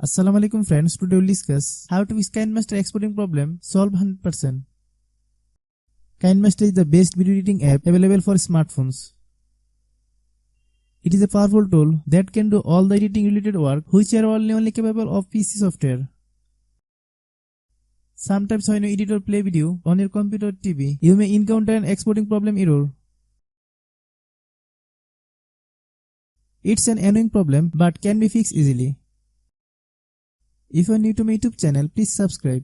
Assalamu alaikum friends, today we'll discuss how to fix KineMaster exporting problem, solve 100%. KineMaster is the best video editing app available for smartphones. It is a powerful tool that can do all the editing related work which are only capable of PC software. Sometimes when you edit or play video on your computer or TV, you may encounter an exporting problem error. It's an annoying problem but can be fixed easily. If you are new to my YouTube channel, please subscribe.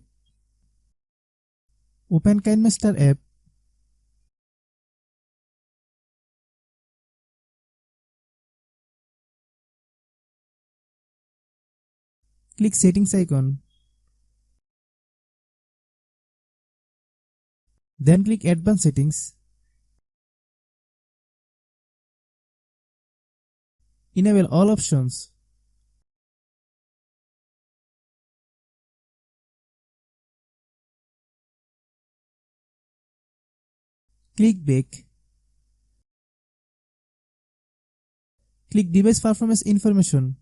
Open KineMaster app. Click settings icon. Then click advanced settings. Enable all options. Click back. Click device performance information.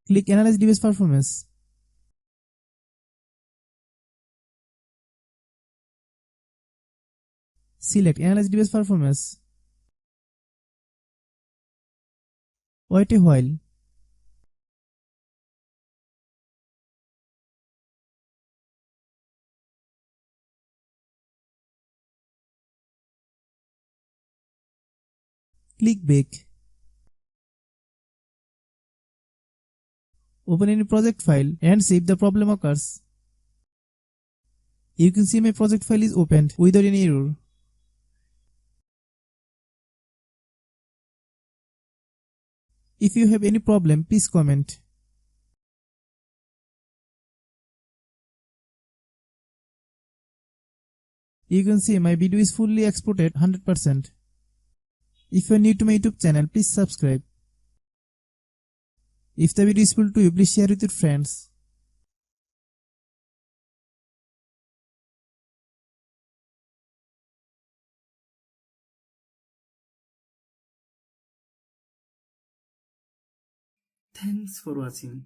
Click analyze device performance. Select analyze device performance. Wait a while. Click back. Open any project file and see if the problem occurs. You can see my project file is opened without any error. If you have any problem, please comment. You can see my video is fully exported 100%. If you are new to my YouTube channel, please subscribe. If the video is useful to you, please share with your friends. Thanks for watching.